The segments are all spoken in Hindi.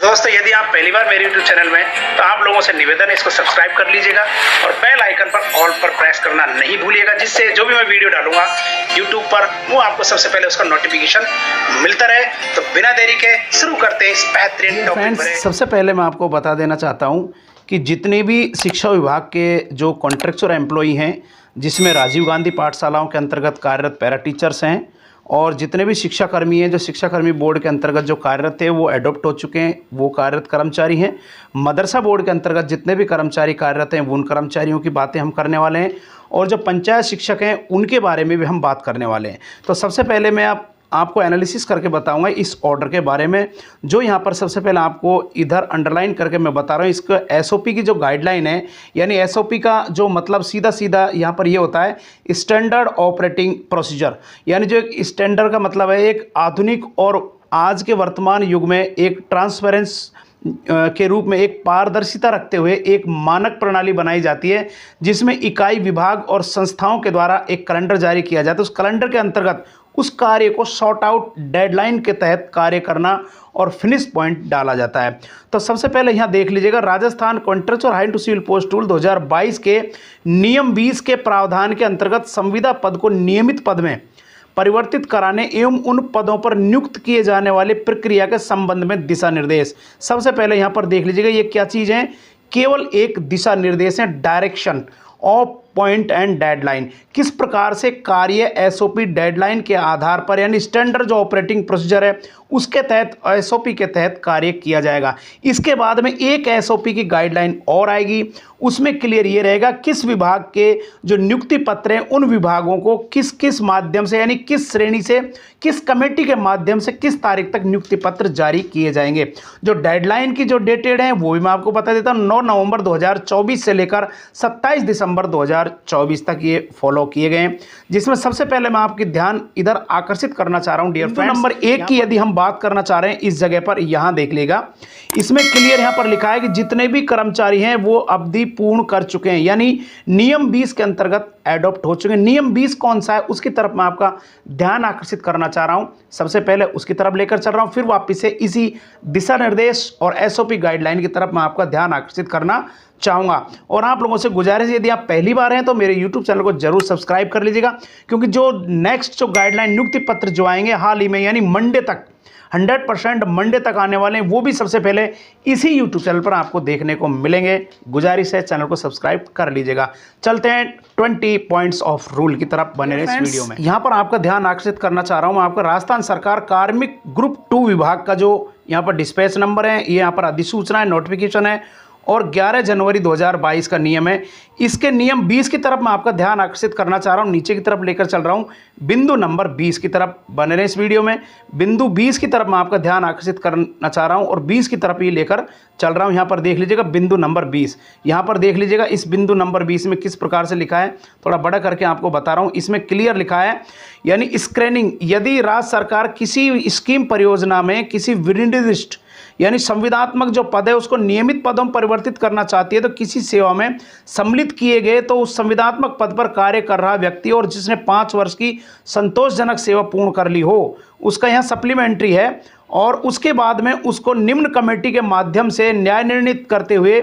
दोस्तों, यदि आप पहली बार मेरे YouTube चैनल में तो आप लोगों से निवेदन है इसको सब्सक्राइब कर लीजिएगा और बेल आइकन पर ऑल पर प्रेस करना नहीं भूलिएगा, जिससे जो भी मैं वीडियो डालूंगा YouTube पर वो आपको सबसे पहले उसका नोटिफिकेशन मिलता रहे। तो बिना देरी के शुरू करते हैं इस बेहतरीन टॉपिक पर। सबसे पहले मैं आपको बता देना चाहता हूँ कि जितने भी शिक्षा विभाग के जो कॉन्ट्रैक्चुअल एम्प्लॉई हैं, जिसमें राजीव गांधी पाठशालाओं के अंतर्गत कार्यरत पैरा टीचर्स हैं और जितने भी शिक्षाकर्मी हैं जो शिक्षाकर्मी बोर्ड के अंतर्गत जो कार्यरत थे वो अडॉप्ट हो चुके हैं, वो कार्यरत कर्मचारी हैं। मदरसा बोर्ड के अंतर्गत जितने भी कर्मचारी कार्यरत हैं वो उन कर्मचारियों की बातें हम करने वाले हैं और जो पंचायत शिक्षक हैं उनके बारे में भी हम बात करने वाले हैं। तो सबसे पहले मैं आपको एनालिसिस करके बताऊंगा इस ऑर्डर के बारे में, जो यहाँ पर सबसे पहले आपको इधर अंडरलाइन करके मैं बता रहा हूँ। इसका एसओपी की जो गाइडलाइन है, यानी एसओपी का जो मतलब सीधा सीधा यहाँ पर ये होता है स्टैंडर्ड ऑपरेटिंग प्रोसीजर, यानी जो एक स्टैंडर्ड का मतलब है एक आधुनिक और आज के वर्तमान युग में एक ट्रांसपेरेंस के रूप में एक पारदर्शिता रखते हुए एक मानक प्रणाली बनाई जाती है, जिसमें इकाई, विभाग और संस्थाओं के द्वारा एक कैलेंडर जारी किया जाता है। उस कैलेंडर के अंतर्गत उस कार्य को शॉर्ट आउट डेडलाइन के तहत कार्य करना और फिनिश पॉइंट डाला जाता है। तो सबसे पहले यहाँ देख लीजिएगा, Rajasthan contractual hire to civil post rule 2022 के नियम 20 के प्रावधान के अंतर्गत संविदा पद को नियमित पद में परिवर्तित कराने एवं उन पदों पर नियुक्त किए जाने वाले प्रक्रिया के संबंध में दिशा निर्देश। सबसे पहले यहाँ पर देख लीजिएगा ये क्या चीज़ है, केवल एक दिशा निर्देश है, direction of point and deadline. किस प्रकार से कार्य एसओपी डेडलाइन के आधार पर, यानी स्टैंडर्ड जो ऑपरेटिंग प्रोसीजर है उसके तहत एसओपी के तहत कार्य किया जाएगा। इसके बाद में एक एसओपी की गाइडलाइन और आएगी, उसमें क्लियर ये रहेगा किस विभाग के जो नियुक्ति पत्र हैं उन विभागों को किस किस माध्यम से, यानी किस श्रेणी से, किस कमेटी के माध्यम से किस तारीख तक नियुक्ति पत्र जारी किए जाएंगे। जो डेडलाइन की जो डेटेड है वो भी मैं आपको बता देता हूँ, 9 नवंबर 2024 से लेकर 27 दिसंबर 2024 तक ये फॉलो किए गए हैं। जिसमें सबसे पहले मैं आपकी ध्यान इधर आकर्षित करना चाह रहा हूँ डियर फ्रेंड्स, नंबर 1 की यदि हम बात करना चाह रहे हैं इस जगह पर, यहाँ देख लेगा, इसमें क्लियर यहाँ पर लिखा है कि जितने भी कर्मचारी हैं वो अवधि पूर्ण कर चुके हैं, यानी नियम 20 के अंतर्गत एडॉप्ट हो चुके हैं। नियम 20 कौन सा है उसकी तरफ मैं आपका ध्यान आकर्षित करना चाह रहा हूं। सबसे पहले उसकी तरफ लेकर चल रहा हूं, फिर वापस से इसी दिशा निर्देश और एसओपी गाइडलाइन की तरफ मैं आपका ध्यान आकर्षित करना चाहूँगा। और आप लोगों से गुजारिश, यदि आप पहली बार हैं तो मेरे YouTube चैनल को जरूर सब्सक्राइब कर लीजिएगा, क्योंकि जो नेक्स्ट जो गाइडलाइन नियुक्ति पत्र जो आएंगे हाल ही में, यानी मंडे तक 100% मंडे तक आने वाले हैं, वो भी सबसे पहले इसी YouTube चैनल पर आपको देखने को मिलेंगे। गुजारिश है चैनल को सब्सक्राइब कर लीजिएगा। चलते हैं 20 पॉइंट्स ऑफ रूल की तरफ, बने रहे इस वीडियो में। यहाँ पर आपका ध्यान आकर्षित करना चाह रहा हूँ मैं आपका राजस्थान सरकार कार्मिक ग्रुप 2 विभाग का जो यहाँ पर डिस्पैच नंबर है, ये यहाँ पर अधिसूचना है, नोटिफिकेशन है और 11 जनवरी 2022 का नियम है। इसके नियम 20 की तरफ मैं आपका ध्यान आकर्षित करना चाह रहा हूं, नीचे की तरफ लेकर चल रहा हूं, बिंदु नंबर 20 की तरफ, बने रहे इस वीडियो में। बिंदु 20 की तरफ मैं आपका ध्यान आकर्षित करना चाह रहा हूं और 20 की तरफ ही लेकर चल रहा हूं। यहां पर देख लीजिएगा बिंदु नंबर 20, यहां पर देख लीजिएगा इस बिंदु नंबर 20 में किस प्रकार से लिखा है, थोड़ा बड़ा करके आपको बता रहा हूं। इसमें क्लियर लिखा है, यानी स्क्रीनिंग, यदि राज्य सरकार किसी स्कीम परियोजना में किसी विनिर्दिष्ट यानी संविदात्मक जो पद है उसको नियमित पदों में परिवर्तित करना चाहती है, तो किसी सेवा में सम्मिलित किए गए तो उस संविदात्मक पद पर कार्य कर रहा व्यक्ति और जिसने 5 वर्ष की संतोषजनक सेवा पूर्ण कर ली हो, उसका यहाँ सप्लीमेंट्री है। और उसके बाद में उसको निम्न कमेटी के माध्यम से न्याय निर्णित करते हुए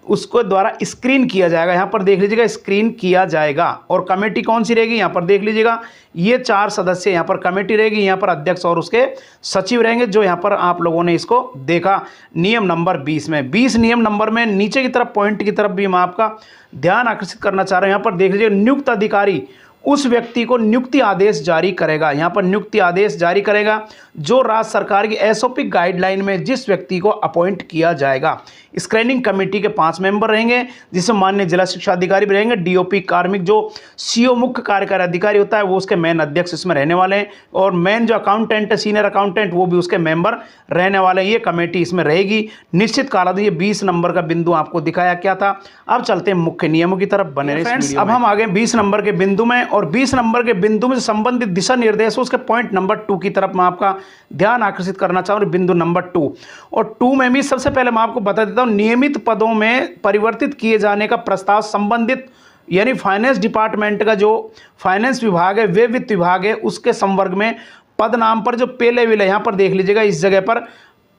उसको द्वारा स्क्रीन किया जाएगा। यहाँ पर देख लीजिएगा स्क्रीन किया जाएगा। और कमेटी कौन सी रहेगी, यहाँ पर देख लीजिएगा ये 4 सदस्य यहाँ पर कमेटी रहेगी, यहाँ पर अध्यक्ष और उसके सचिव रहेंगे, जो यहाँ पर आप लोगों ने इसको देखा नियम नंबर 20 में। 20 नियम नंबर में नीचे की तरफ पॉइंट की तरफ भी मैं आपका ध्यान आकर्षित करना चाह रहा हूँ। यहाँ पर देख लीजिए, नियुक्त अधिकारी उस व्यक्ति को नियुक्ति आदेश जारी करेगा, यहाँ पर नियुक्ति आदेश जारी करेगा जो राज्य सरकार की एसओपी गाइडलाइन में जिस व्यक्ति को अपॉइंट किया जाएगा। स्क्रीनिंग कमेटी के 5 मेंबर रहेंगे, जिसमें माननीय जिला शिक्षा अधिकारी भी रहेंगे, डीओपी कार्मिक जो सीओ मुख्य कार्यकारी अधिकारी होता है वो उसके मेन अध्यक्ष इसमें रहने वाले हैं, और मेन जो अकाउंटेंट है, सीनियर अकाउंटेंट, वो भी उसके मेंबर रहने वाले हैं। ये कमेटी इसमें रहेगी। निश्चित कालावधि, ये 20 नंबर का बिंदु आपको दिखाया क्या था। अब चलते हैं मुख्य नियमों की तरफ, बने रहे। अब हम आगे 20 नंबर के बिंदु में, और 20 नंबर के बिंदु में संबंधित दिशा निर्देश उसके पॉइंट नंबर 2 की तरफ मैं आपका ध्यान आकर्षित करना चाहूँ, बिंदु नंबर 2। और 2 में भी सबसे पहले मैं आपको बता देता हूँ, नियमित पदों में परिवर्तित किए जाने का प्रस्ताव संबंधित यानी फाइनेंस डिपार्टमेंट का जो फाइनेंस विभाग है, वे वित्त विभाग है, उसके संवर्ग में पद नाम पर जो पे लेवल है, यहाँ पर देख लीजिएगा इस जगह पर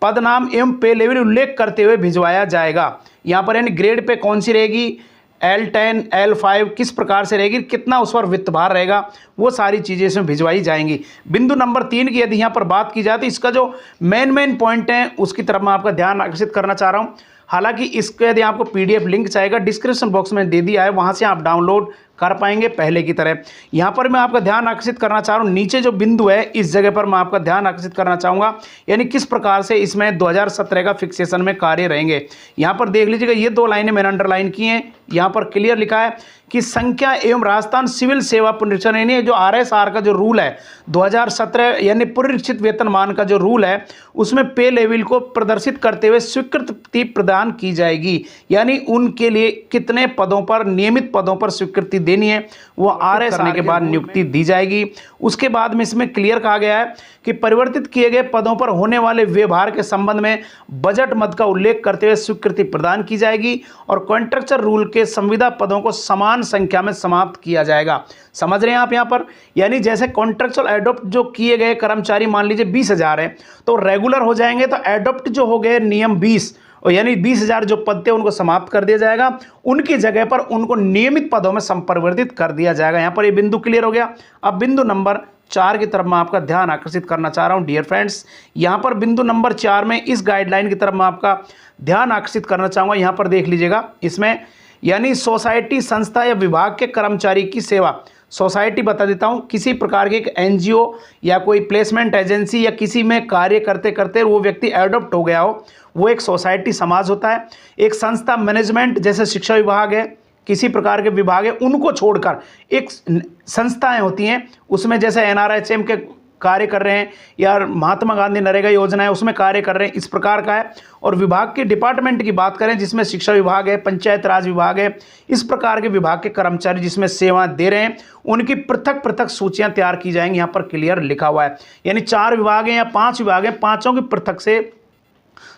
पद नाम एवं पे लेवल उल्लेख करते हुए भिजवाया जाएगा। यहाँ पर यानी ग्रेड पे कौन सी रहेगी, L10 L5 किस प्रकार से रहेगी, कितना उस पर वित्त भार रहेगा, वो सारी चीज़ें इसमें भिजवाई जाएंगी। बिंदु नंबर 3 की यदि यहाँ पर बात की जाए तो इसका जो मेन पॉइंट है उसकी तरफ मैं आपका ध्यान आकर्षित करना चाह रहा हूँ। हालांकि इसके यदि आपको PDF लिंक चाहेगा डिस्क्रिप्शन बॉक्स में दे दिया है, वहाँ से आप डाउनलोड कर पाएंगे पहले की तरह। यहाँ पर मैं आपका ध्यान आकर्षित करना चाह रहा हूँ, नीचे जो बिंदु है इस जगह पर मैं आपका ध्यान आकर्षित करना चाहूँगा, यानी किस प्रकार से इसमें 2017 का फिक्सेशन में कार्य रहेंगे। यहाँ पर देख लीजिएगा, ये 2 लाइनें मैंने अंडरलाइन की हैं, यहाँ पर क्लियर लिखा है कि संख्या एवं राजस्थान सिविल सेवा पुनरीक्षण यानी जो RSR का जो रूल है 2017 यानी पुनरीक्षित वेतनमान का जो रूल है उसमें पे लेवल को प्रदर्शित करते हुए स्वीकृति प्रदान की जाएगी। यानी उनके लिए कितने पदों पर, नियमित पदों पर स्वीकृति देनी है वो RSR के बाद नियुक्ति दी जाएगी। उसके बाद में इसमें क्लियर कहा गया है कि परिवर्तित किए गए पदों पर होने वाले व्यवहार के संबंध में बजट मद का उल्लेख करते हुए स्वीकृति प्रदान की जाएगी और कॉन्ट्रैक्चुअल रूल के संविदा पदों को समान संख्या में समाप्त किया जाएगा। समझ रहे हैं आप यहाँ पर, यानी जैसे कॉन्ट्रैक्चुअल एडॉप्ट जो किए गए कर्मचारी मान लीजिए 20,000 है तो रेगुलर हो जाएंगे, तो एडॉप्ट जो हो गए नियम 20 और यानी 20,000 जो पद थे उनको समाप्त कर दिया जाएगा, उनकी जगह पर उनको नियमित पदों में संपरिवर्तित कर दिया जाएगा। यहाँ पर ये बिंदु क्लियर हो गया। अब बिंदु नंबर 4 की तरफ मैं आपका ध्यान आकर्षित करना चाह रहा हूँ डियर फ्रेंड्स। यहाँ पर बिंदु नंबर 4 में इस गाइडलाइन की तरफ मैं आपका ध्यान आकर्षित करना चाहूँगा। यहाँ पर देख लीजिएगा, इसमें यानी सोसाइटी, संस्था या विभाग के कर्मचारी की सेवा, सोसाइटी बता देता हूँ, किसी प्रकार के एक NGO या कोई प्लेसमेंट एजेंसी या किसी में कार्य करते करते वो व्यक्ति एडॉप्ट हो गया हो, वो एक सोसाइटी समाज होता है। एक संस्था मैनेजमेंट जैसे शिक्षा विभाग है, किसी प्रकार के विभाग है, उनको छोड़कर एक संस्थाएं होती हैं, उसमें जैसे NRHM के कार्य कर रहे हैं या महात्मा गांधी नरेगा योजना है उसमें कार्य कर रहे हैं, इस प्रकार का है। और विभाग के डिपार्टमेंट की बात करें जिसमें शिक्षा विभाग है, पंचायत राज विभाग है, इस प्रकार के विभाग के कर्मचारी जिसमें सेवा दे रहे हैं उनकी पृथक पृथक सूचियां तैयार की जाएंगी। यहाँ पर क्लियर लिखा हुआ है, यानी 4 विभाग हैं या 5 विभाग हैं, पांचों की पृथक से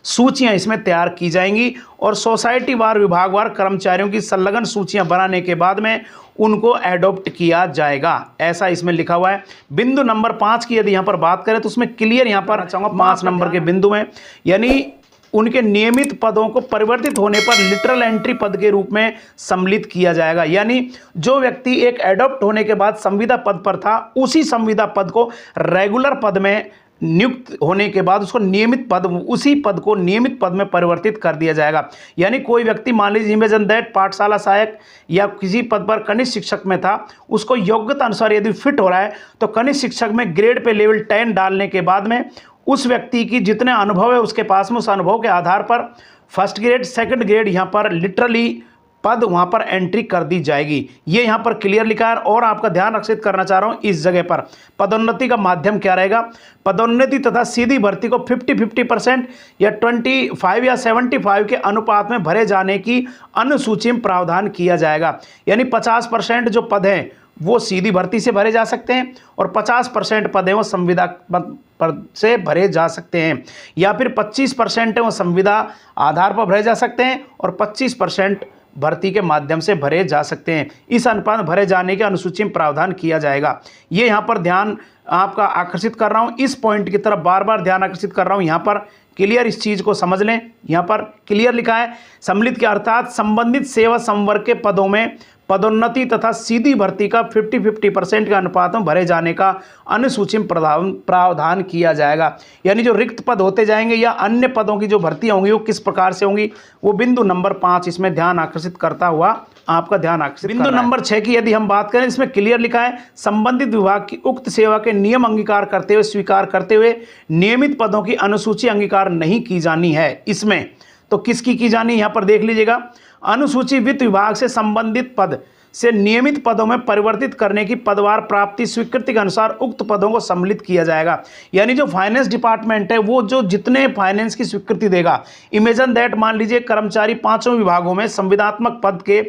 सूचियां इसमें तैयार की जाएंगी और सोसाइटी वार विभागवार कर्मचारियों की संलग्न सूचियां बनाने के बाद में उनको एडॉप्ट किया जाएगा, ऐसा इसमें लिखा हुआ है। बिंदु नंबर 5 की यदि यहाँ पर बात करें तो उसमें क्लियर यहाँ पर चाहूँगा 5 नंबर के बिंदु में, यानी उनके नियमित पदों को परिवर्तित होने पर लिटरल एंट्री पद के रूप में सम्मिलित किया जाएगा। यानी जो व्यक्ति एक एडॉप्ट होने के बाद संविदा पद पर था, उसी संविदा पद को रेगुलर पद में नियुक्त होने के बाद उसको नियमित पद, उसी पद को नियमित पद में परिवर्तित कर दिया जाएगा। यानी कोई व्यक्ति मान लीजिए इमेजिन दैट पाठशाला सहायक या किसी पद पर कनिष्ठ शिक्षक में था, उसको योग्यता अनुसार यदि फिट हो रहा है तो कनिष्ठ शिक्षक में ग्रेड पे लेवल 10 डालने के बाद में उस व्यक्ति की जितने अनुभव है उसके पास में, उस अनुभव के आधार पर फर्स्ट ग्रेड, सेकंड ग्रेड यहाँ पर लिटरली पद वहाँ पर एंट्री कर दी जाएगी। ये यहाँ पर क्लियर लिखा है। और आपका ध्यान आकर्षित करना चाह रहा हूँ इस जगह पर, पदोन्नति का माध्यम क्या रहेगा, पदोन्नति तथा सीधी भर्ती को 50-50% या 25 या 75 के अनुपात में भरे जाने की अनुसूची में प्रावधान किया जाएगा। यानी 50% जो पद हैं वो सीधी भर्ती से भरे जा सकते हैं और 50% पद हैं वो संविदा पद से भरे जा सकते हैं, या फिर 25% है वो संविदा आधार पर भरे जा सकते हैं और 25% भर्ती के माध्यम से भरे जा सकते हैं। इस अनुपात भरे जाने के अनुसूची में प्रावधान किया जाएगा। ये यहाँ पर ध्यान आपका आकर्षित कर रहा हूँ, इस पॉइंट की तरफ बार बार ध्यान आकर्षित कर रहा हूँ। यहाँ पर क्लियर इस चीज़ को समझ लें। यहाँ पर क्लियर लिखा है सम्मिलित के अर्थात संबंधित सेवा संवर्ग के पदों में पदोन्नति तथा सीधी भर्ती का 50-50% के अनुपात में भरे जाने का अनुसूची में प्रावधान किया जाएगा। यानी जो रिक्त पद होते जाएंगे या अन्य पदों की जो भर्तियां होंगी वो किस प्रकार से होंगी, वो बिंदु नंबर 5 इसमें ध्यान आकर्षित करता हुआ आपका ध्यान आकर्षित। बिंदु नंबर 6 की यदि हम बात करें, इसमें क्लियर लिखा है संबंधित विभाग की उक्त सेवा के नियम अंगीकार करते हुए स्वीकार करते हुए नियमित पदों की अनुसूची अंगीकार नहीं की जानी है। इसमें तो किसकी की जानी, यहाँ पर देख लीजिएगा, अनुसूची वित्त विभाग से संबंधित पद से नियमित पदों में परिवर्तित करने की पदवार प्राप्ति स्वीकृति के अनुसार उक्त पदों को सम्मिलित किया जाएगा। यानी जो फाइनेंस डिपार्टमेंट है वो जो जितने फाइनेंस की स्वीकृति देगा, इमेजिन दैट मान लीजिए कर्मचारी 5 विभागों में संविदात्मक पद के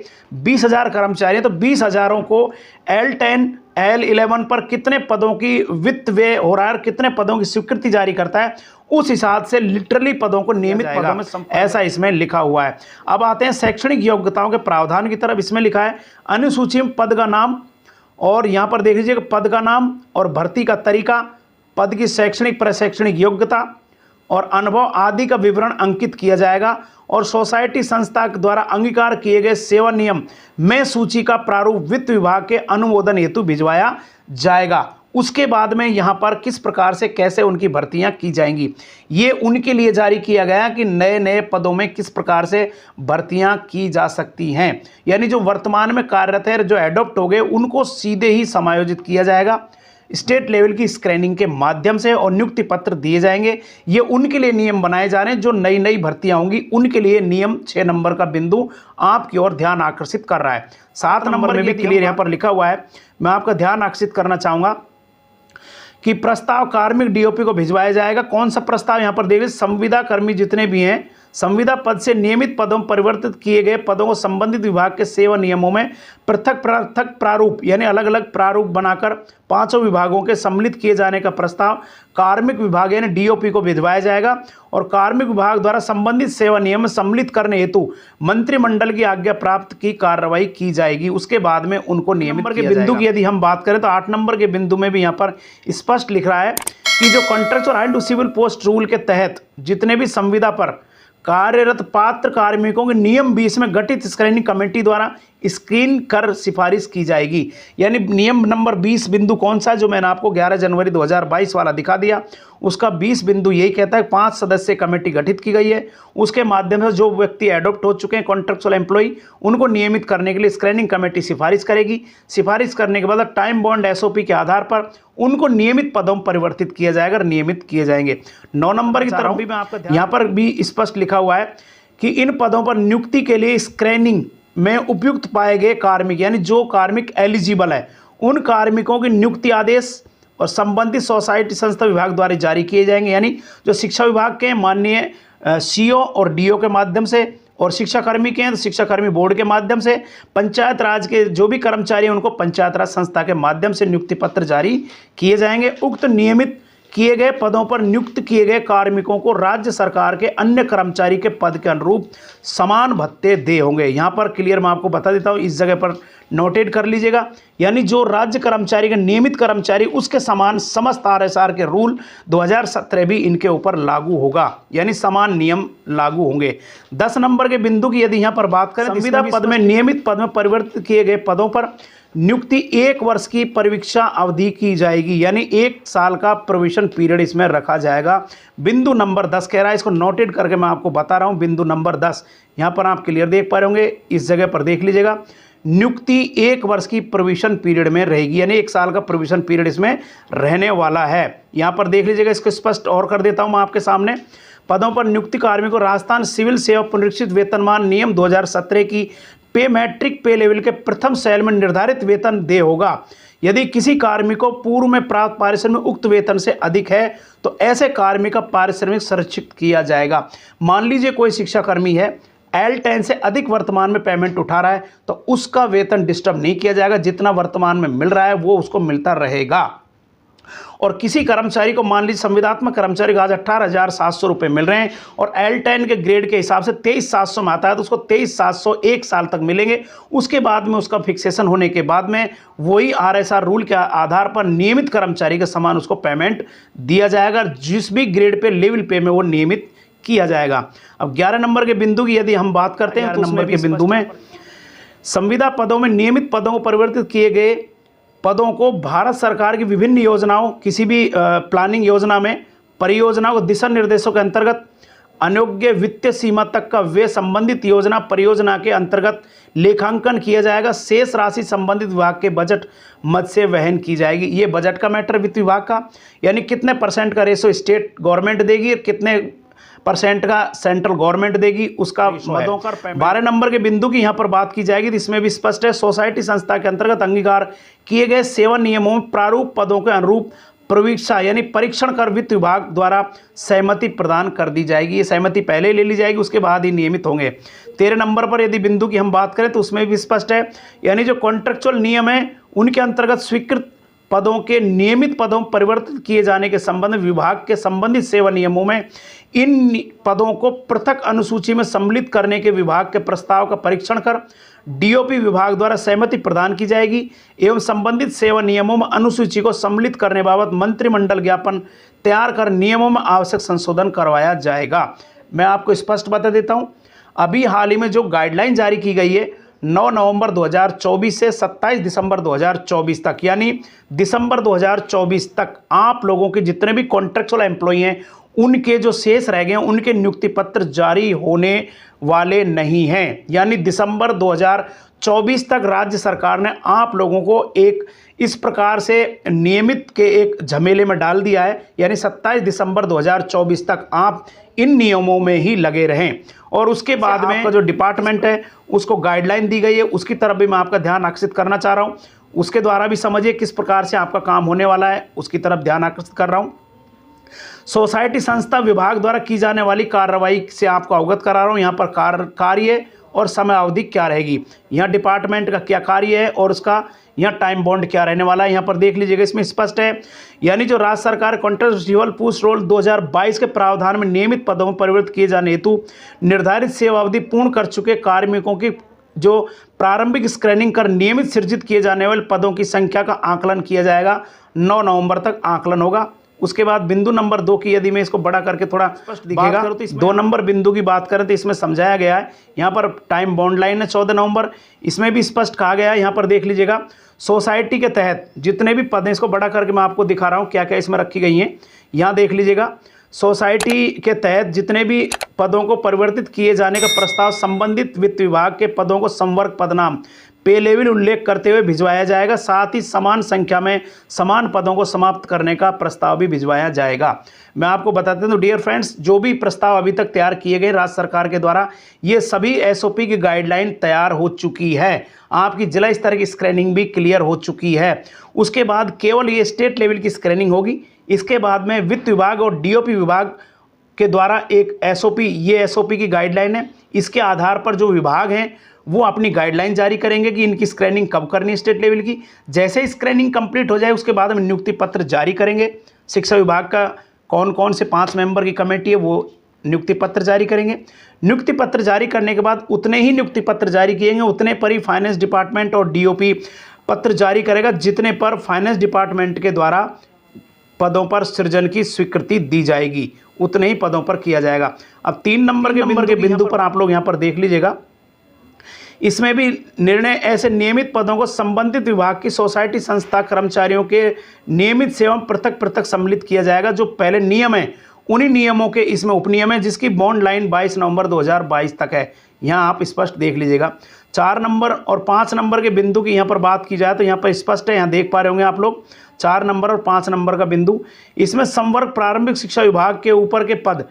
20,000 कर्मचारी हैं, तो 20,000 को L10 L11 पर कितने पदों की वित्त व्यय हो रहा है और कितने पदों की स्वीकृति जारी करता है, उस हिसाब से लिटरली पदों को नियमित पदों में ऐसा इसमें लिखा हुआ है। अब आते हैं शैक्षणिक योग्यताओं के प्रावधान की तरफ। इसमें लिखा है अनुसूची में पद का नाम, और यहाँ पर देख लीजिएगा पद का नाम और भर्ती का तरीका, पद की शैक्षणिक प्रशैक्षणिक योग्यता, और अनुभव आदि का विवरण अंकित किया जाएगा और सोसाइटी संस्था द्वारा अंगीकार किए गए सेवा नियम में सूची का प्रारूप वित्त विभाग के अनुमोदन हेतु भिजवाया जाएगा। उसके बाद में यहाँ पर किस प्रकार से कैसे उनकी भर्तियां की जाएंगी, ये उनके लिए जारी किया गया कि नए नए पदों में किस प्रकार से भर्तियां की जा सकती हैं। यानी जो वर्तमान में कार्यरत है, जो एडॉप्ट हो गए, उनको सीधे ही समायोजित किया जाएगा स्टेट लेवल की स्क्रीनिंग के माध्यम से और नियुक्ति पत्र दिए जाएंगे। ये उनके लिए नियम बनाए जा रहे हैं जो नई नई भर्तियां होंगी, उनके लिए नियम 6 नंबर का बिंदु आपकी ओर ध्यान आकर्षित कर रहा है। 7 नंबर में भी क्लियर यहाँ पर लिखा हुआ है, मैं आपका ध्यान आकर्षित करना चाहूँगा कि प्रस्ताव कार्मिक डीओपी को भिजवाया जाएगा। कौन सा प्रस्ताव यहाँ पर देखिए, संविदा कर्मी जितने भी हैं, संविदा पद से नियमित पदों में परिवर्तित किए गए पदों को संबंधित विभाग के सेवा नियमों में पृथक पृथक प्रारूप यानी अलग अलग प्रारूप बनाकर 5 विभागों के सम्मिलित किए जाने का प्रस्ताव कार्मिक विभाग यानी डीओपी को भिजवाया जाएगा और कार्मिक विभाग द्वारा संबंधित सेवा नियम में सम्मिलित करने हेतु मंत्रिमंडल की आज्ञा प्राप्त की कार्रवाई की जाएगी। उसके बाद में उनको नियमित के बिंदु की यदि हम बात करें तो 8 नंबर के बिंदु में भी यहाँ पर स्पष्ट लिख रहा है कि जो contractual and civil post rule के तहत जितने भी संविदा पर कार्यरत पात्र कार्मिकों के नियम 20 में गठित स्क्रीनिंग कमेटी द्वारा स्क्रीन कर सिफारिश की जाएगी। यानी नियम नंबर 20 बिंदु कौन सा है, जो मैंने आपको 11 जनवरी 2022 वाला दिखा दिया, उसका 20 बिंदु यही कहता है 5 सदस्यीय कमेटी गठित की गई है। उसके माध्यम से जो व्यक्ति एडॉप्ट हो चुके हैं कॉन्ट्रैक्चुअल एम्प्लॉय, उनको नियमित करने के लिए स्क्रीनिंग कमेटी सिफारिश करेगी। सिफारिश करने के बाद टाइम बॉन्ड एसओपी के आधार पर उनको नियमित पदों में परिवर्तित किया जाएगा, नियमित किए जाएंगे। 9 नंबर की तरफ भी मैं आपका यहाँ पर भी स्पष्ट लिखा हुआ है कि इन पदों पर नियुक्ति के लिए स्क्रीनिंग में उपयुक्त पाए गए कार्मिक यानी जो कार्मिक एलिजिबल है, उन कार्मिकों के नियुक्ति आदेश और संबंधित सोसाइटी संस्था विभाग द्वारा जारी किए जाएंगे। यानी जो शिक्षा विभाग के माननीय सीओ और डीओ के माध्यम से और शिक्षा कर्मी के हैं तो शिक्षा कर्मी बोर्ड के माध्यम से, पंचायत राज के जो भी कर्मचारी हैं उनको पंचायत राज संस्था के माध्यम से नियुक्ति पत्र जारी किए जाएंगे। उक्त नियमित किए गए पदों पर नियुक्त किए गए कार्मिकों को राज्य सरकार के अन्य कर्मचारी के पद के अनुरूप समान भत्ते दे होंगे। यहाँ पर क्लियर मैं आपको बता देता हूँ, इस जगह पर नोटेट कर लीजिएगा। यानी जो राज्य कर्मचारी के नियमित कर्मचारी उसके समान समस्त आरएसआर के रूल 2017 भी इनके ऊपर लागू होगा, यानी समान नियम लागू होंगे। 10 नंबर के बिंदु की यदि यहाँ पर बात करें, संविदा पद में नियमित पद में परिवर्तित किए गए पदों पर नियुक्ति 1 वर्ष की परीक्षा अवधि की जाएगी, यानी 1 साल का प्रोविजन पीरियड इसमें रखा जाएगा। बिंदु नंबर 10 कह रहा है, इसको नोटेट करके मैं आपको बता रहा हूं। बिंदु नंबर 10 यहाँ पर आप क्लियर देख पा रहे होंगे, इस जगह पर देख लीजिएगा। नियुक्ति 1 वर्ष की प्रोविजन पीरियड में रहेगी, यानी 1 साल का प्रोविजन पीरियड इसमें रहने वाला है। यहाँ पर देख लीजिएगा, इसको स्पष्ट और कर देता हूँ मैं आपके सामने। पदों पर नियुक्ति कार्मिकों राजस्थान सिविल सेवा पुनरीक्षित वेतनमान नियम 2017 की पे मैट्रिक पे लेवल के प्रथम सेल में निर्धारित वेतन दे होगा। यदि किसी कार्मिक को पूर्व में प्राप्त पारिश्रमिक उक्त वेतन से अधिक है तो ऐसे कार्मिक का पारिश्रमिक संरक्षित किया जाएगा। मान लीजिए कोई शिक्षा कर्मी है, L10 से अधिक वर्तमान में पेमेंट उठा रहा है तो उसका वेतन डिस्टर्ब नहीं किया जाएगा, जितना वर्तमान में मिल रहा है वो उसको मिलता रहेगा। और किसी कर्मचारी को मान लीजिए संविदात्मक कर्मचारी को आज 18,700 रुपये मिल रहे हैं और L10 के ग्रेड के हिसाब से 23,700 में आता है तो उसको 23,700 1 साल तक मिलेंगे। उसके बाद में उसका फिक्सेशन होने के बाद में वही आरएसआर रूल के आधार पर नियमित कर्मचारी के समान उसको पेमेंट दिया जाएगा, जिस भी ग्रेड पे लेवल पे में वो नियमित किया जाएगा। अब 11 नंबर के बिंदु की यदि हम बात करते हैं तो नंबर के बिंदु में संविदा पदों में नियमित पदों को परिवर्तित किए गए पदों को भारत सरकार की विभिन्न योजनाओं, किसी भी प्लानिंग योजना में परियोजनाओं को दिशा निर्देशों के अंतर्गत अयोग्य वित्तीय सीमा तक का व्यय संबंधित योजना परियोजना के अंतर्गत लेखांकन किया जाएगा। शेष राशि संबंधित विभाग के बजट मद से वहन की जाएगी। ये बजट का मैटर वित्त विभाग का, यानी कितने परसेंट का रेशो स्टेट गवर्नमेंट देगी और कितने परसेंट का सेंट्रल गवर्नमेंट देगी, उसका मदों का 12 नंबर के बिंदु की यहाँ पर बात की जाएगी। इसमें भी स्पष्ट है, सोसाइटी संस्था के अंतर्गत अंगीकार किए गए सेवा नियमों में प्रारूप पदों के अनुरूप परीक्षा यानी परीक्षण कर वित्त विभाग द्वारा सहमति प्रदान कर दी जाएगी। ये सहमति पहले ले ली जाएगी, उसके बाद ही नियमित होंगे। 13 नंबर पर यदि बिंदु की हम बात करें तो उसमें भी स्पष्ट है, यानी जो कॉन्ट्रेक्चुअल नियम है उनके अंतर्गत स्वीकृत पदों के नियमित पदों में परिवर्तित किए जाने के संबंध में विभाग के संबंधित सेवा नियमों में इन पदों को पृथक अनुसूची में सम्मिलित करने के विभाग के प्रस्ताव का परीक्षण कर डीओपी विभाग द्वारा सहमति प्रदान की जाएगी एवं संबंधित सेवा नियमों में अनुसूची को सम्मिलित करने बाबत मंत्रिमंडल ज्ञापन तैयार कर नियमों में आवश्यक संशोधन करवाया जाएगा। मैं आपको स्पष्ट बता देता हूं, अभी हाल ही में जो गाइडलाइन जारी की गई है 9 नवंबर 2024 से 27 दिसंबर 2024 तक, यानी दिसंबर 2024 तक आप लोगों के जितने भी कॉन्ट्रेक्चुअल एम्प्लॉई हैं उनके जो शेष रह गए हैं उनके नियुक्ति पत्र जारी होने वाले नहीं हैं। यानी दिसंबर 2024 तक राज्य सरकार ने आप लोगों को एक इस प्रकार से नियमित के एक झमेले में डाल दिया है, यानी 27 दिसंबर 2024 तक आप इन नियमों में ही लगे रहें। और उसके बाद में आपका जो डिपार्टमेंट है उसको गाइडलाइन दी गई है, उसकी तरफ भी मैं आपका ध्यान आकर्षित करना चाह रहा हूँ। उसके द्वारा भी समझिए किस प्रकार से आपका काम होने वाला है, उसकी तरफ ध्यान आकर्षित कर रहा हूँ। सोसाइटी संस्था विभाग द्वारा की जाने वाली कार्रवाई से आपको अवगत करा रहा हूँ। यहाँ पर कार्य और समय अवधि क्या रहेगी, यहाँ डिपार्टमेंट का क्या कार्य है और उसका यहाँ टाइम बॉन्ड क्या रहने वाला है, यहाँ पर देख लीजिएगा, इसमें स्पष्ट है। यानी जो राज्य सरकार कॉन्ट्रेक्चुअल पोस्ट रोल 2022 के प्रावधान में नियमित पदों में परिवर्तित किए जाने हेतु निर्धारित सेवा अवधि पूर्ण कर चुके कार्मिकों की जो प्रारंभिक स्क्रीनिंग कर नियमित सृजित किए जाने वाले पदों की संख्या का आकलन किया जाएगा। 9 नवंबर तक आकलन होगा। उसके बाद बिंदु नंबर 2 की यदि मैं इसको बड़ा करके थोड़ा स्पष्ट दिखेगा तो 2 नंबर बिंदु की बात करें तो इसमें समझाया गया है, यहाँ पर टाइम बॉन्ड लाइन है 14 नवंबर, इसमें भी स्पष्ट कहा गया है। यहाँ पर देख लीजिएगा, सोसाइटी के तहत जितने भी पद हैं, इसको बड़ा करके मैं आपको दिखा रहा हूँ क्या क्या इसमें रखी गई हैं। यहाँ देख लीजिएगा, सोसाइटी के तहत जितने भी पदों को परिवर्तित किए जाने का प्रस्ताव संबंधित वित्त विभाग के पदों को संवर्ग पदनाम पे लेवल उल्लेख करते हुए भिजवाया जाएगा। साथ ही समान संख्या में समान पदों को समाप्त करने का प्रस्ताव भी भिजवाया जाएगा। मैं आपको बताते हूँ डियर फ्रेंड्स, जो भी प्रस्ताव अभी तक तैयार किए गए राज्य सरकार के द्वारा, ये सभी एसओपी की गाइडलाइन तैयार हो चुकी है। आपकी जिला स्तर की स्क्रीनिंग भी क्लियर हो चुकी है। उसके बाद केवल ये स्टेट लेवल की स्क्रीनिंग होगी। इसके बाद में वित्त विभाग और डीओपी विभाग के द्वारा एक एसओपी, ये एसओपी की गाइडलाइन है। इसके आधार पर जो विभाग हैं वो अपनी गाइडलाइन जारी करेंगे कि इनकी स्क्रीनिंग कब करनी है स्टेट लेवल की। जैसे ही स्क्रीनिंग कंप्लीट हो जाए उसके बाद हम नियुक्ति पत्र जारी करेंगे। शिक्षा विभाग का कौन कौन से 5 मेंबर की कमेटी है वो नियुक्ति पत्र जारी करेंगे। नियुक्ति पत्र जारी करने के बाद उतने ही नियुक्ति पत्र जारी किएंगे, उतने पर ही फाइनेंस डिपार्टमेंट और डीओपी पत्र जारी करेगा जितने पर फाइनेंस डिपार्टमेंट के द्वारा पदों पर सृजन की स्वीकृति दी जाएगी, उतने ही पदों पर किया जाएगा। अब 3 नंबर के बिंदु पर आप लोग यहाँ पर देख लीजिएगा, इसमें भी निर्णय ऐसे नियमित पदों को संबंधित विभाग की सोसाइटी संस्था कर्मचारियों के नियमित सेवा पृथक पृथक सम्मिलित किया जाएगा। जो पहले नियम है उन्हीं नियमों के इसमें उपनियम है, जिसकी बॉन्ड लाइन 22 नवंबर 2022 तक है। यहाँ आप स्पष्ट देख लीजिएगा। 4 नंबर और 5 नंबर के बिंदु की यहाँ पर बात की जाए तो यहाँ पर स्पष्ट है, यहाँ देख पा रहे होंगे आप लोग 4 नंबर और 5 नंबर का बिंदु। इसमें संवर्ग प्रारंभिक शिक्षा विभाग के ऊपर के पद,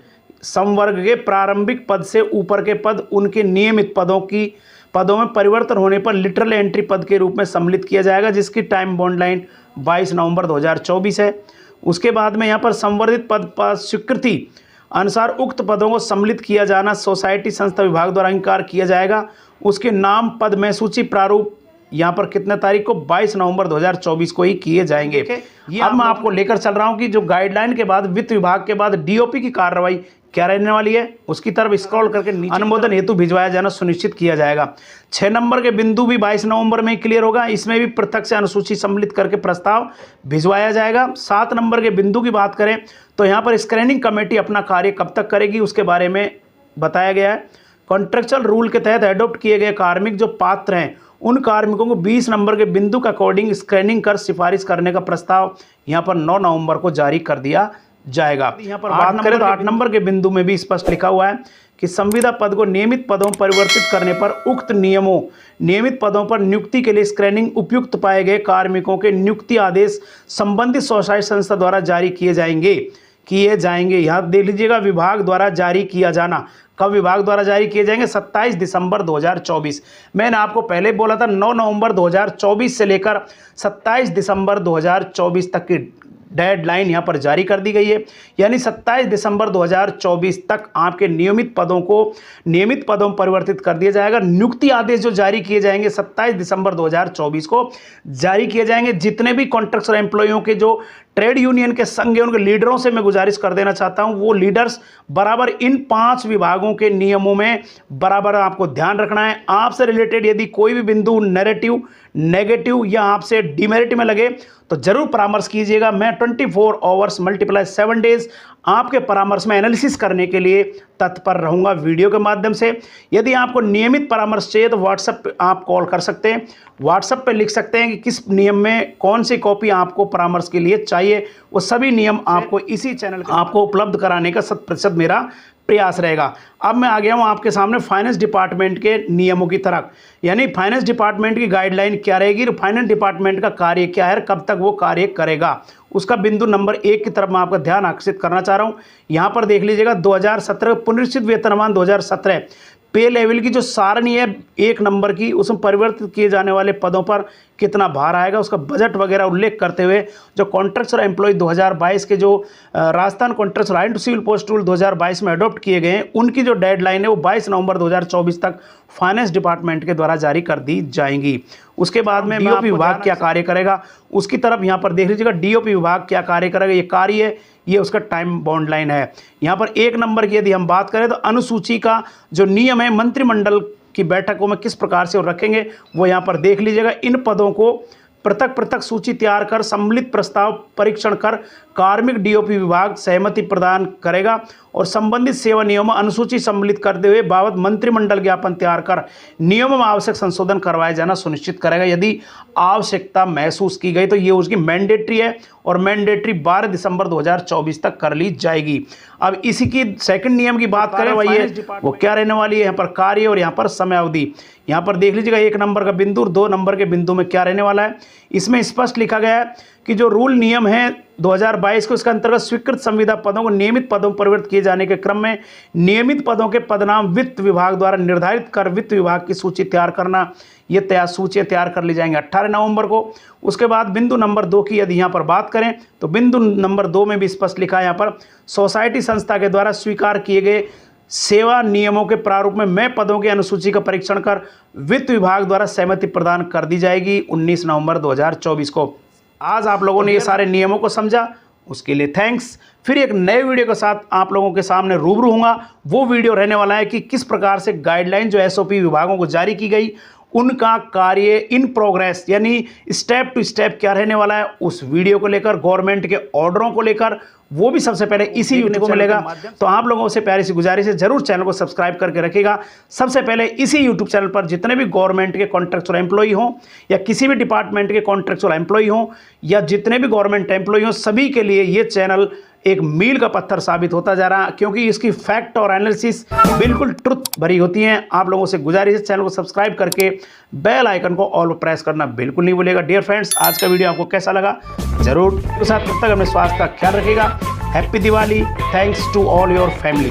संवर्ग के प्रारंभिक पद से ऊपर के पद, उनके नियमित पदों में परिवर्तन होने पर लिटरल एंट्री पद के रूप में सम्मिलित किया जाएगा, जिसकी टाइम बॉन्ड लाइन 22 नवंबर 2024 है। उसके बाद में यहाँ पर संवर्धित पद पर स्वीकृति अनुसार उक्त पदों को सम्मिलित किया जाना सोसाइटी संस्था विभाग द्वारा अंगीकार किया जाएगा। उसके नाम पद में सूची प्रारूप यहाँ पर कितने तारीख को 22 नवंबर 2024 को ही किए जाएंगे। ये अब मैं आपको लेकर चल रहा हूँ कि जो गाइडलाइन के बाद वित्त विभाग के बाद डीओपी की कार्रवाई क्या रहने वाली है, उसकी तरफ स्क्रॉल करके नीचे अनुमोदन हेतु भिजवाया जाना सुनिश्चित किया जाएगा। 6 नंबर के बिंदु भी 22 नवंबर में क्लियर होगा। इसमें भी पृथक से अनुसूची सम्मिलित करके प्रस्ताव भिजवाया जाएगा। 7 नंबर के बिंदु की बात करें तो यहाँ पर स्क्रीनिंग कमेटी अपना कार्य कब तक करेगी उसके बारे में बताया गया है। कॉन्ट्रेक्चुअल रूल के तहत एडॉप्ट किए गए कार्मिक जो पात्र हैं उन कार्मिकों को 20 नंबर के बिंदु के अकॉर्डिंग स्क्रीनिंग कर सिफारिश करने का प्रस्ताव यहाँ पर 9 नवंबर को जारी कर दिया जाएगा। यहाँ पर बात करें तो 8 नंबर के बिंदु में भी स्पष्ट लिखा हुआ है कि संविदा पद को नियमित पदों में परिवर्तित करने पर उक्त नियमों नियमित पदों पर नियुक्ति के लिए स्क्रीनिंग उपयुक्त पाए गए कार्मिकों के नियुक्ति आदेश संबंधित सोसाइटी संस्था द्वारा जारी किए जाएंगे। यहाँ देख लीजिएगा, विभाग द्वारा जारी किया जाना। कब विभाग द्वारा जारी किए जाएंगे? 27 दिसंबर 2024। मैंने आपको पहले बोला था 9 नवंबर 2024 से लेकर 27 दिसंबर 2024 तक की डेडलाइन यहाँ पर जारी कर दी गई है, यानी 27 दिसंबर 2024 तक आपके नियमित पदों में परिवर्तित कर दिया जाएगा। नियुक्ति आदेश जो जारी किए जाएंगे 27 दिसंबर 2024 को जारी किए जाएंगे। जितने भी कॉन्ट्रैक्चुअल एम्प्लॉइयों के जो ट्रेड यूनियन के संघ है, उनके लीडरों से मैं गुजारिश कर देना चाहता हूं, वो लीडर्स बराबर इन 5 विभागों के नियमों में बराबर आपको ध्यान रखना है। आपसे रिलेटेड यदि कोई भी बिंदु नेगेटिव या आपसे डिमेरिट में लगे तो जरूर परामर्श कीजिएगा। मैं 24 आवर्स × 7 डेज आपके परामर्श में एनालिसिस करने के लिए तत्पर रहूंगा वीडियो के माध्यम से। यदि आपको नियमित परामर्श चाहिए तो व्हाट्सएप पे आप कॉल कर सकते हैं, व्हाट्सएप पे लिख सकते हैं कि किस नियम में कौन सी कॉपी आपको परामर्श के लिए चाहिए। वो सभी नियम आपको इसी चैनल पर आपको उपलब्ध कराने का 100% मेरा प्रयास रहेगा। अब मैं आ गया हूं आपके सामने फाइनेंस डिपार्टमेंट के नियमों की तरफ, यानी फाइनेंस डिपार्टमेंट की गाइडलाइन क्या रहेगी, फाइनेंस डिपार्टमेंट का कार्य क्या है, कब तक वो कार्य करेगा, उसका बिंदु नंबर 1 की तरफ मैं आपका ध्यान आकर्षित करना चाह रहा हूं। यहां पर देख लीजिएगा 2017 पुनरीक्षित वेतनमान 2017 पे लेवल की जो सारणी है 1 नंबर की, उसमें परिवर्तित किए जाने वाले पदों पर कितना भार आएगा, उसका बजट वगैरह उल्लेख करते हुए जो कॉन्ट्रैक्चुअल एम्प्लॉय 2022 के जो Rajasthan contractual right to civil post rule 2022 में अडॉप्ट किए गए हैं, उनकी जो डेडलाइन है वो 22 नवंबर 2024 तक फाइनेंस डिपार्टमेंट के द्वारा जारी कर दी जाएंगी। उसके बाद में डीओपी विभाग क्या कार्य करेगा उसकी तरफ यहाँ पर देख लीजिएगा। डीओपी विभाग क्या कार्य करेगा, ये कार्य है, ये उसका टाइम बाउंड लाइन है। यहाँ पर 1 नंबर की यदि हम बात करें तो अनुसूची का जो नियम है मंत्रिमंडल की बैठकों में किस प्रकार से वो रखेंगे वो यहाँ पर देख लीजिएगा। इन पदों को पृथक सूची तैयार कर सम्मिलित प्रस्ताव परीक्षण कर कार्मिक डीओपी विभाग सहमति प्रदान करेगा और संबंधित सेवा नियमों अनुसूची सम्मिलित करते हुए बाबत मंत्रिमंडल ज्ञापन तैयार कर नियमों में आवश्यक संशोधन करवाया जाना सुनिश्चित करेगा। यदि आवश्यकता महसूस की गई तो ये उसकी मैंडेटरी है और मैंडेटरी 12 दिसंबर 2024 तक कर ली जाएगी। अब इसी की सेकंड नियम की बात करें वही है, वो क्या रहने वाली है, यहाँ पर कार्य और यहाँ पर समय अवधि। यहाँ पर देख लीजिएगा 1 नंबर का बिंदु और 2 नंबर के बिंदु में क्या रहने वाला है। इसमें स्पष्ट लिखा गया है कि जो रूल नियम है 2022 को, इसके अंतर्गत स्वीकृत संविदा पदों को नियमित पदों में परिवर्तित किए जाने के क्रम में नियमित पदों के पदनाम वित्त विभाग द्वारा निर्धारित कर वित्त विभाग की सूची तैयार करना, ये सूचियाँ तैयार कर ली जाएंगी 18 नवंबर को। उसके बाद बिंदु नंबर 2 की यदि यहाँ पर बात करें तो बिंदु नंबर 2 में भी स्पष्ट लिखा है यहाँ पर सोसाइटी संस्था के द्वारा स्वीकार किए गए सेवा नियमों के प्रारूप में मैं पदों की अनुसूची का परीक्षण कर वित्त विभाग द्वारा सहमति प्रदान कर दी जाएगी 19 नवंबर 2024 को। आज आप लोगों ने ये सारे नियमों को समझा, उसके लिए थैंक्स। फिर एक नए वीडियो के साथ आप लोगों के सामने रूबरू होऊंगा। वो वीडियो रहने वाला है कि किस प्रकार से गाइडलाइन जो एसओपी विभागों को जारी की गई उनका कार्य इन प्रोग्रेस यानी स्टेप टू स्टेप क्या रहने वाला है, उस वीडियो को लेकर गवर्नमेंट के ऑर्डरों को लेकर वो भी सबसे पहले इसी यूट्यूब को मिलेगा। तो आप लोगों से प्यारी सी गुजारिश है, जरूर चैनल को सब्सक्राइब करके रखिएगा। सबसे पहले इसी यूट्यूब चैनल पर जितने भी गवर्नमेंट के कॉन्ट्रैक्चुअल एम्प्लॉई हों या किसी भी डिपार्टमेंट के कॉन्ट्रैक्चुअल एम्प्लॉई हों या जितने भी गवर्नमेंट एम्प्लॉई हों, सभी के लिए ये चैनल एक मील का पत्थर साबित होता जा रहा है, क्योंकि इसकी फैक्ट और एनालिसिस बिल्कुल ट्रुथ भरी होती हैं। आप लोगों से गुजारिश है चैनल को सब्सक्राइब करके बेल आइकन को ऑल पर प्रेस करना बिल्कुल नहीं भूलिएगा। डियर फ्रेंड्स, आज का वीडियो आपको कैसा लगा जरूर के साथ, तब तक अपने स्वास्थ्य का ख्याल रखिएगा। Happy Diwali, thanks to all your family.